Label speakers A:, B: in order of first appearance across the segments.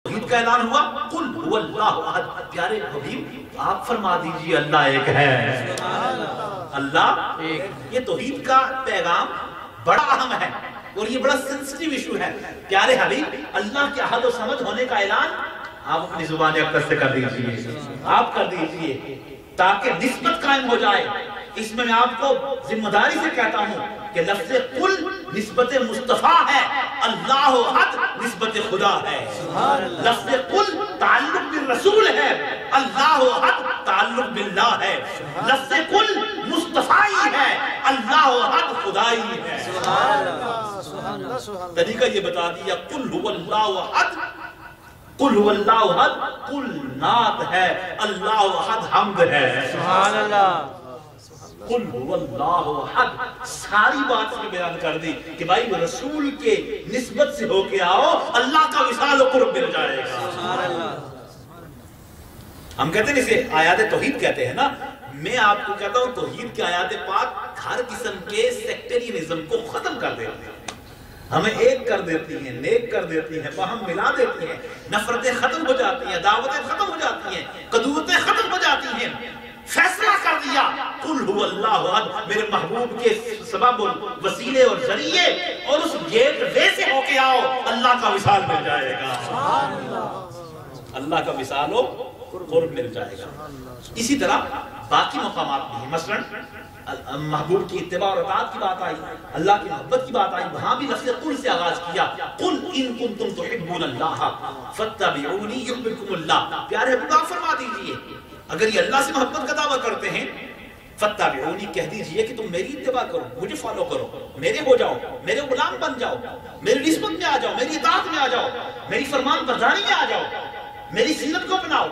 A: توحید کا اعلان ہوا، قل هو اللہ احد۔ پیارے حبیب آپ فرما دیجئے اللہ ایک ہے، اللہ ایک۔ یہ توحید کا پیغام بڑا اہم ہے اور یہ بڑا سینسٹیو ایشو ہے۔ پیارے حبیب اللہ کے احد و صمد ہونے کا اعلان آپ اپنی زبان اقدس سے کر دیجئے، آپ کر دیجئے تاکہ نسبت قائم ہو جائے۔ اس میں آپ کو ذمہ داری سے کہتا ہوں کہ لفظ قل نسبت مصطفیٰ ہے، اللہ احد نسبت خدا ہے۔ لفظ قل تعلق بالرسول ہے، اللہ احد تعلق باللہ ہے۔ لفظ قل مصطفی ہے، اللہ احد خدائی ہے۔ طریقہ یہ بتا دیا، قل هو اللہ احد، قل هو اللہ احد، قل نعت ہے، اللہ احد حمد ہے۔ سبحان اللہ۔ قل هو اللہ احد، ساری بات میں بیان کر دی کہ بھائی رسول کے نسبت سے ہو کے آؤ، اللہ کا وصال و قرب مل جائے گا۔ ہم کہتے ہیں اسے آیات توحید کہتے ہیں نا، میں آپ کو کہتا ہوں توحید کے آیات پاک ہر قسم کے سیکٹرینزم کو ختم کر دیتے ہیں، ہمیں ایک کر دیتی ہیں، نیک کر دیتی ہیں، باہم ملا دیتی ہیں، نفرتیں ختم ہو جاتی ہیں، دعوتیں ختم ہو جاتی ہیں، قدوتیں ختم ہو جاتی ہیں۔ فیصلہ کر دیا قل هو اللہ احد، میرے محبوب کے سبب وسیلے اور ذریعے اور اس گیٹ وے سے ہو کے آؤ، اللہ کا وصال مل جائے گا، اللہ کا وصال و قرب مل جائے گا۔ اسی طرح باقی مقامات بھی ہیں، مثلا محبوب کی اتباع اور اطاعت کی بات آئی، اللہ کی محبت کی بات آئی، وہاں بھی لفظ قل سے آغاز کیا، قل ان کنتم تحبون اللہ فاتبعونی یحببکم اللہ۔ پیارے حبیب آپ فرما دیجئے اگر یہ اللہ سے محبت کا دعویٰ کرتے ہیں، فاتبعونی کہہ دیجئے کہ تم میری اتباع کرو، مجھے فالو کرو، میرے ہو جاؤ، میرے غلام بن جاؤ، میری نسبت میں آ جاؤ، میری اطاعت میں آ جاؤ، میری فرمان برداری میں آ جاؤ، میری سیرت کو اپناؤ۔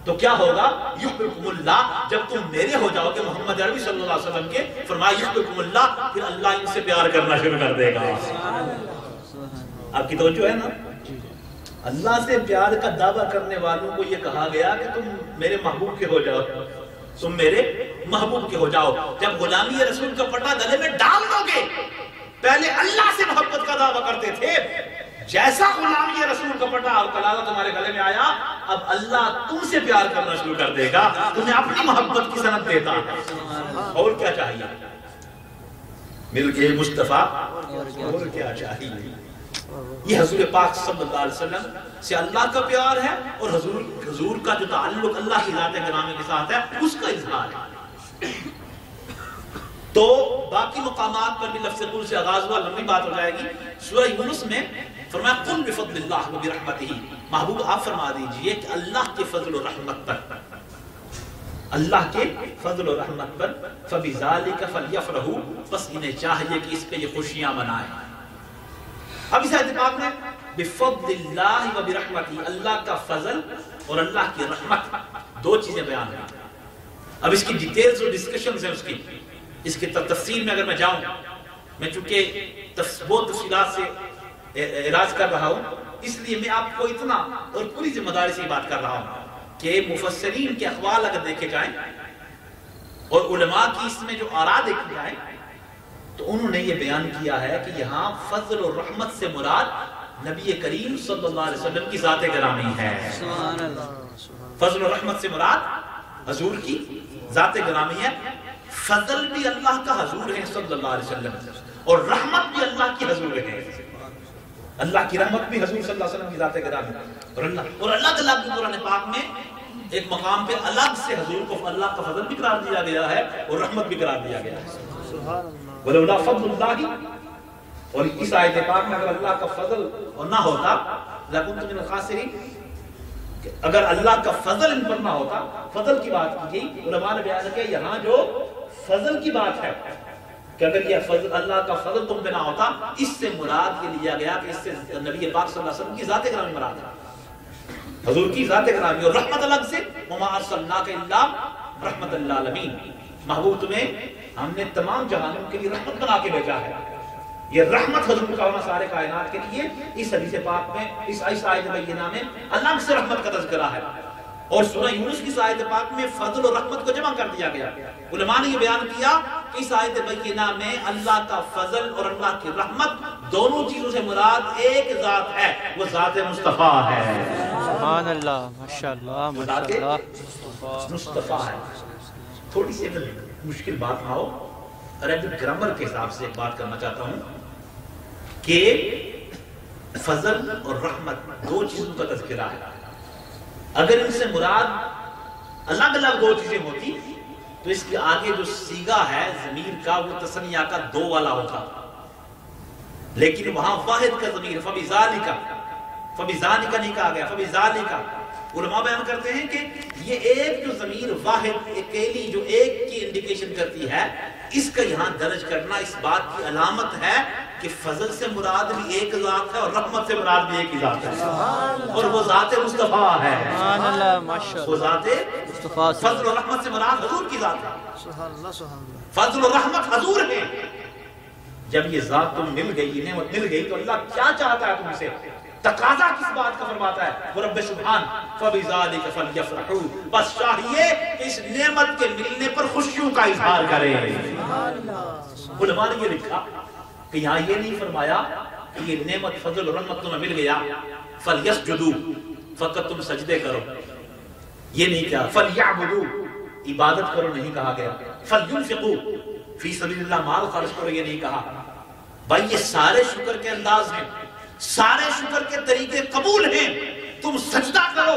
A: تو کیا ہوگا؟ یحببکم اللہ، جب تم میرے ہو جاؤ گے محمد عربی صلی اللہ علیہ وسلم کے، فرمایا یحببکم اللہ، پھر اللہ ان سے پیار کرنا شروع کر دے گا۔ آپ کی توجہ ہے نا؟ اللہ سے پیار کا دعویٰ کرنے والوں کو یہ کہا گیا کہ تم میرے محبوب کے ہو جاؤ، تم میرے محبوب کے ہو جاؤ۔ جب غلامی رسول کا پٹا گلے میں ڈال دو گے، پہلے اللہ سے محبت کا دعویٰ کرتے تھے، جیسا غلامی رسول کا پٹا اور کلالہ تمہارے گلے میں آیا، اب اللہ تم سے پیار کرنا شروع کر دے گا، تمہیں اپنی محبت کی سند دیتا ہے۔ اور کیا چاہیے؟ مل کے مصطفیٰ، اور کیا چاہیے؟ یہ حضور پاک صلی اللہ علیہ وسلم سے اللہ کا پیار ہے اور حضور کا جو تعلق اللہ کی ذات گرامی کے ساتھ ہے اس کا اظہار ہے۔ تو باقی مقامات پر بھی لفظ قل سے آغاز ہوا، لمبی بات ہو جائے گی۔ سورہ یونس میں فرمایا قل بفضل اللہ و برحمتہ، محبوب آپ فرما دیجئے کہ اللہ کے فضل و رحمت پر، اللہ کے فضل و رحمت پر فبذالک فلیفرحوا، بس انہیں چاہیے کہ اس پہ یہ خوشیاں منائیں۔ اب اس آیت پاک میں بفضل اللہ و برحمتہ، اللہ کا فضل اور اللہ کی رحمت، دو چیزیں بیان ہیں۔ اب اس کی ڈیٹیلز اور ڈسکشنز ہیں اس کی تفصیل میں اگر میں جاؤں، میں چونکہ بہت تفصیلات سے اعراض کر رہا ہوں، اس لیے میں آپ کو اتنا اور پوری ذمہ داری سے بات کر رہا ہوں کہ مفسرین کے اقوال اگر دیکھے جائیں اور علماء کی اس میں جو آراء دیکھی جائیں تو انہوں نے یہ بیان کیا ہے کہ یہاں فضل اور رحمت سے مراد نبی کریم صلی اللہ علیہ وسلم کی ذات گرامی ہے۔ فضل اور رحمت سے مراد حضور کی ذات گرامی ہے، فضل بھی اللہ کا حضور ہے صلی اللہ علیہ وسلم اور رحمت بھی اللہ کی حضور ہے، اللہ کی رحمت بھی حضور صلی اللہ علیہ وسلم کی ذات گرامی اور اللہ تعالیٰ کی قرآن پاک میں ایک مقام پہ الگ سے حضور کو اللہ کا فضل بھی قرار دیا گیا ہے اور رحمت بھی قرار دیا گیا ہے۔ وَلَوْلَا فَضْلُ اللَّهِ، اور اس آیت پاک میں اگر اللہ کا فضل نہ ہوتا لَكُنْتُ مِنَ الْخَاسِرِينَ، اگر اللہ کا فضل ان پر نہ ہوتا، فضل کی بات کی گئی، علماء نے بیان کیا یہاں جو فضل کی بات ہے کہ اگر یہ فضل اللہ کا فضل تم پہ نہ ہوتا، اس سے مراد یہ لیا گیا کہ اس سے نبی پاک صلی اللہ علیہ وسلم کی ذات گرامی مراد ہے، حضور کی ذات گرامی، اور رحمت الگ سے وَمَا أَرْسَلْنَاكَ إِلَّا رَحْمَةً لِّلْعَالَمِينَ، محبوب تمہیں ہم نے تمام جہانوں کے لیے رحمت بنا کے بھیجا ہے۔ یہ رحمت حضور کا ہونا سارے کائنات کے لیے اس حدیث پاک میں، اس آیت بینہ میں اللہ سے رحمت کا تذکرہ ہے، اور سورہ یونس کی آیت پاک میں فضل اور رحمت کو جمع کر دیا گیا۔ علماء نے یہ بیان کیا کہ اس آیت بینہ میں اللہ کا فضل اور اللہ کی رحمت دونوں چیزوں سے مراد ایک ذات ہے، وہ ذات مصطفیٰ ہے۔
B: سبحان اللہ، ماشاءاللہ ماشاءاللہ،
A: مصطفیٰ ہے۔ تھوڑی سی اگر مشکل بات نہ ہو، عربک گرامر کے حساب سے ایک بات کرنا چاہتا ہوں کہ فضل اور رحمت دو چیزوں کا تذکرہ ہے۔ اگر ان سے مراد الگ الگ دو چیزیں ہوتی تو اس کے آگے جو صیغہ ہے ضمیر کا وہ تثنیہ کا دو والا ہوتا، لیکن وہاں واحد کا ضمیر فبذالک نہیں کہا گیا، فبذالک۔ علماء بیان کرتے ہیں کہ یہ ایک جو ضمیر واحد اکیلی جو ایک کی انڈیکیشن کرتی ہے، اس کا یہاں درج کرنا اس بات کی علامت ہے کہ فضل سے مراد بھی ایک ذات ہے اور رحمت سے مراد بھی ایک ہی ذات ہے، اور وہ ذات مصطفیٰ ہے۔
B: سبحان اللہ ماشاءاللہ،
A: وہ ذات
B: مصطفیٰ
A: فضل و رحمت سے مراد حضور کی ذات ہے۔ فضل و رحمت حضور ہے۔ جب یہ ذات تم مل گئی، نعمت مل گئی، تو اللہ کیا چاہتا ہے تم سے؟ تقاضا کس بات کا فرماتا ہے؟ وہ رب سبحان فبذالک فلیفرحوا، بس چاہیے کہ اس نعمت کے ملنے پر خوشیوں کا اظہار کریں۔ علماء نے یہ لکھا کہ یہاں یہ نہیں فرمایا کہ یہ نعمت فضل و رحمت تمہیں مل گیا فلیسجدوا، فقط تم سجدے کرو، یہ نہیں کہا۔ فلیعبدوا، عبادت کرو نہیں کہا گیا۔ فلینفقوا، فی سبیل اللہ مال خرچ کرو یہ نہیں کہا۔ بھائی یہ سارے شکر کے انداز ہیں، سارے شکر کے طریقے قبول ہیں۔ تم سجدہ کرو،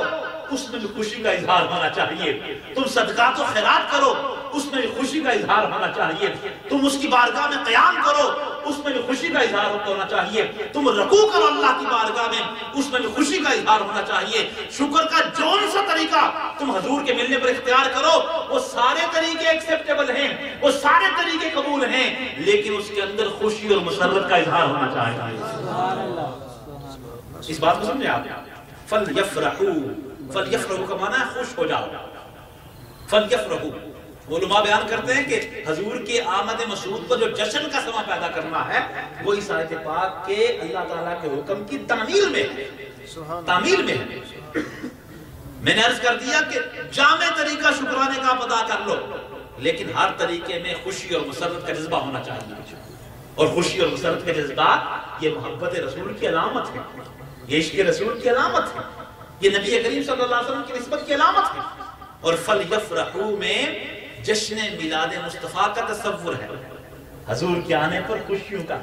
A: اس میں بھی خوشی کا اظہار ہونا چاہیے۔ تم صدقات و خیرات کرو، اس میں بھی خوشی کا اظہار ہونا چاہیے۔ تم اس کی بارگاہ میں قیام کرو، اس میں بھی خوشی کا اظہار ہونا چاہیے۔ تم رکوع کرو اللہ کی بارگاہ میں، اس میں بھی خوشی کا اظہار ہونا چاہیے۔ شکر کا جون سا طریقہ تم حضور کے ملنے پر اختیار کرو، وہ سارے طریقے ایکسیپٹیبل ہیں، وہ سارے طریقے قبول ہیں، لیکن اس کے اندر خوشی اور مسرت کا اظہار ہونا چاہیے۔ اس بات کو سمجھے آپ؟ فَلْيَفْرَحُوا، فَلْيَفْرَحُوا کا معنی ہے خوش ہو جاؤ۔ فَلْيَفْرَحُوا، علماء بیان کرتے ہیں کہ حضور کے آمد مسعود پر جو جشن کا سما پیدا کرنا ہے وہ اس آیت پاک کے اللہ تعالیٰ کے حکم کی تعمیل میں ہے، تعمیل میں ہے۔ میں نے عرض کر دیا کہ جامع طریقہ شکرانے کا ادا کر لو، لیکن ہر طریقے میں خوشی اور مسرت کا جذبہ ہونا چاہیے، اور خوشی اور مسرت کے جذبات یہ محبت رسول کی علامت ہے، یہ عشق رسول کی علامت ہے، یہ نبی کریم صلی اللہ علیہ وسلم کی نسبت کی علامت ہے۔ اور فَلْيَفْرَحُوا میں جشن میلاد مصطفیٰ کا تصور ہے، حضور کے آنے پر خوشیوں کا۔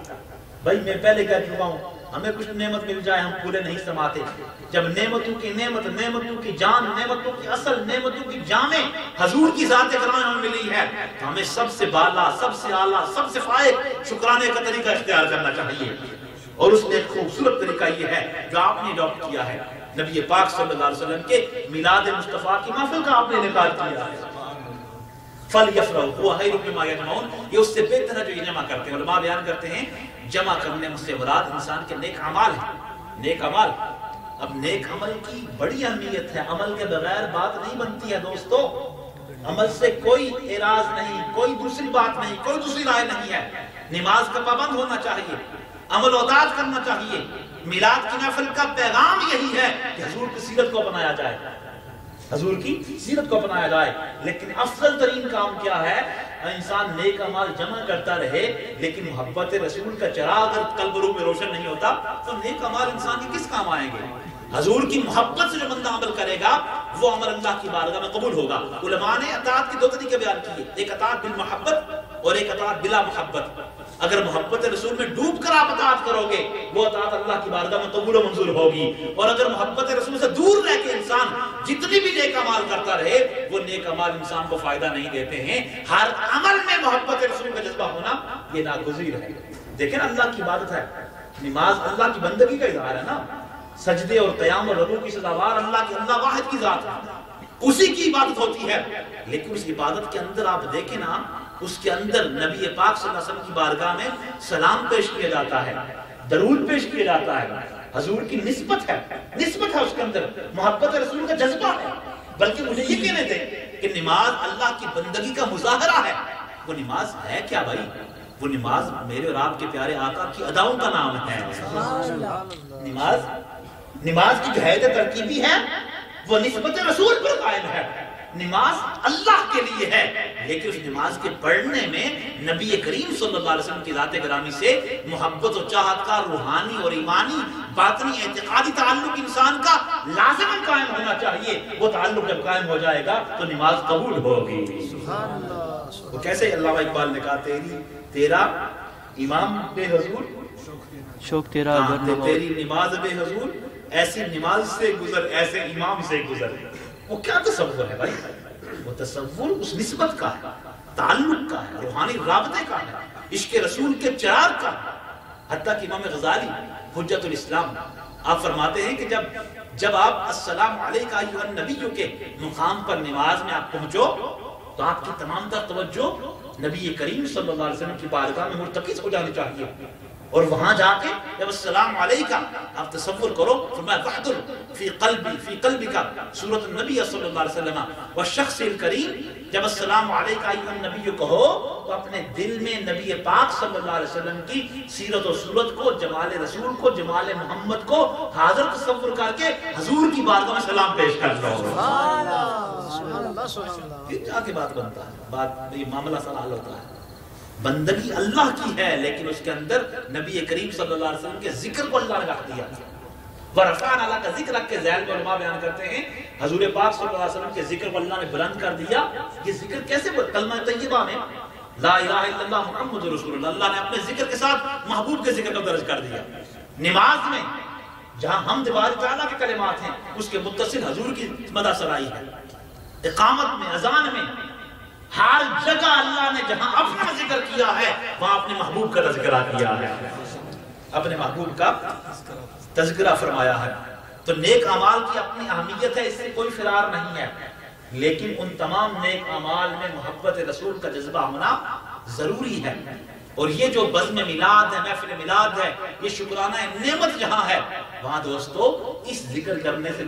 A: بھائی میں پہلے کہہ چکا ہوں، ہمیں کچھ نعمت مل جائے ہم پورے نہیں سماتے۔ جب نعمتوں کی نعمت، نعمتوں کی جان، نعمتوں کی اصل، نعمتوں کی جامع حضور کی ذات اکرام ہمیں ملی ہے، تو ہمیں سب سے بالا، سب سے اعلیٰ، سب سے فائق شکرانے کا طریقہ اختیار کرنا چاہیے۔ اور اس نے ایک خوبصورت طریقہ یہ ہے جو آپ نے اڈاپٹ کیا ہے، نبی پاک صلی اللہ علیہ وسلم کے میلاد مصطفیٰ کی محفل کا آپ نے انعقاد کیا ہے۔ فَلْيَفْرَحُوا هُوَ خَيْرٌ مِّمَّا يَجْمَعُونَ، یہ اس سے بہتر ہے جو یہ جمع کرتے ہیں۔ علماء بیان کرتے ہیں جمع کرنے سے مراد انسان کے نیک اعمال ہیں، نیک اعمال۔ اب نیک عمل کی بڑی اہمیت ہے، عمل کے بغیر بات نہیں بنتی ہے دوستو، عمل سے کوئی اعراض نہیں، کوئی دوسری بات نہیں، کوئی دوسری رائے نہیں ہے۔ نماز کا پابند ہونا چاہیے، عمل اعداد کرنا چاہیے۔ میلاد کی محفل کا پیغام یہی ہے کہ حضور کی سیرت کو اپنایا جائے، حضور کی سیرت کو اپنایا جائے۔ لیکن افضل ترین کام کیا ہے؟ انسان نیک اعمال جمع کرتا رہے، لیکن محبت رسول کا چراغ اگر قلب و روح میں روشن نہیں ہوتا تو نیک اعمال انسان کے کس کام آئیں گے؟ حضور کی محبت سے جو بندہ عمل کرے گا وہ عمل اللہ کی بارگاہ میں قبول ہوگا۔ علماء نے اطاعت کے دو طریقے بیان کیے، ایک اطاعت بالمحبت اور ایک اطاعت بلا محبت۔ اگر محبت رسول میں ڈوب کر آپ اطاعت کرو گے وہ اطاعت اللہ کی بارگاہ میں قبول و منظور ہوگی، اور اگر محبت رسول سے دور رہ کے انسان جتنی بھی نیک اعمال کرتا رہے وہ نیک اعمال انسان کو فائدہ نہیں دیتے ہیں۔ ہر عمل میں محبت رسول کا جذبہ ہونا یہ ناگزیر ہے۔ دیکھیں اللہ کی عبادت ہے، نماز اللہ کی بندگی کا اظہار ہے نا، سجدے اور قیام اور رکوع کی سزاوار اللہ واحد کی ذات ہے، اسی کی عبادت ہوتی ہے۔ لیکن اس عبادت کے اندر آپ دیکھیں نا، اس کے اندر نبی پاک صلی اللہ علیہ وسلم کی بارگاہ میں سلام پیش کیا جاتا ہے، درود پیش کیا جاتا ہے، حضور کی نسبت ہے اس کے اندر، محبت رسول کا جذبہ ہے۔ بلکہ مجھے یہ کہنے دیں کہ نماز اللہ کی بندگی کا مظاہرہ ہے۔ وہ نماز ہے کیا بھائی؟ وہ نماز میرے اور آپ کے پیارے آقا کی اداؤں کا نام ہے۔ نماز کی جو حید ترکیبی ہے وہ نسبت رسول پر قائم ہے، نماز اللہ کے لیے ہے، لیکن اس نماز کے پڑھنے میں نبی کریم صلی اللہ علیہ وسلم کی ذات گرامی سے محبت و چاہت کا روحانی اور ایمانی باطنی اعتقادی تعلق انسان کا لازماً قائم ہونا چاہیے۔ وہ تعلق جب قائم ہو جائے گا تو نماز قبول ہوگی۔ وہ کیسے علامہ اقبال نے کہا تیرا امام بے حضور
B: شوق تیرا اگر نہ ہو،
A: تیری نماز بے حضور، ایسی نماز سے گزر ایسے امام سے گزر۔ وہ کیا تصور ہے بھائی؟ وہ تصور اس نسبت کا ہے، تعلق کا ہے، روحانی رابطے کا ہے، عشق رسول کے چراغ کا ہے۔ حتیٰ کہ امام غزالی حجت الاسلام آپ فرماتے ہیں کہ جب آپ السلام علیکہ ایھا النبی کے مقام پر نماز میں آپ پہنچو تو آپ کی تمام تر توجہ نبی کریم صلی اللہ علیہ وسلم کی بارگاہ میں مرتکز ہو جانی چاہیے، اور وہاں جا کے جب السلام علیکہ آپ تصور کرو، فرمایا وحدر فی قلبی کا سورۃ النبی صلی اللہ علیہ وسلم والشخص الکریم، جب السلام علیکہ ایھا النبی کہو تو اپنے دل میں نبی پاک صلی اللہ علیہ وسلم کی سیرت و صورت کو، جمال رسول کو، جمال محمد کو حاضر تصور کر کے حضور کی بارگاہ میں سلام پیش کر لو۔ یہ کیا کہ بات بنتا ہے، یہ معاملہ سوال ہوتا ہے۔ بندگی اللہ کی ہے، لیکن اس کے اندر نبی کریم صلی اللہ علیہ وسلم کے ذکر کو اللہ نے رکھ دیا۔ وَرَفَعْنَا اللہ کا ذکر رکھ کے ذیل میں علماء بیان کرتے ہیں حضور پاک صلی اللہ علیہ وسلم کے ذکر کو اللہ نے بلند کر دیا۔ یہ ذکر کیسے کلمہ طیبہ میں لا الہ الا اللہ محمد رسول اللہ، اللہ نے اپنے ذکر کے ساتھ محبوب کے ذکر کو درج کر دیا۔ نماز میں جہاں حمد باری تعالیٰ کے کلمات ہیں اس کے متصل حضور کی مدح سرائی ہے۔ اقامت میں، اذان میں، ہر جگہ اللہ نے جہاں اپنا ذکر کیا ہے وہاں اپنے محبوب کا تذکرہ کیا ہے، اپنے محبوب کا تذکرہ فرمایا ہے۔ تو نیک اعمال کی اپنی اہمیت ہے، اس سے کوئی فرار نہیں ہے، لیکن ان تمام نیک اعمال میں محبت رسول کا جذبہ ہونا ضروری ہے۔ اور یہ جو بزم میلاد ہے، محفل میلاد ہے، یہ شکرانہ نعمت جہاں ہے وہاں دوستو اس ذکر کرنے سے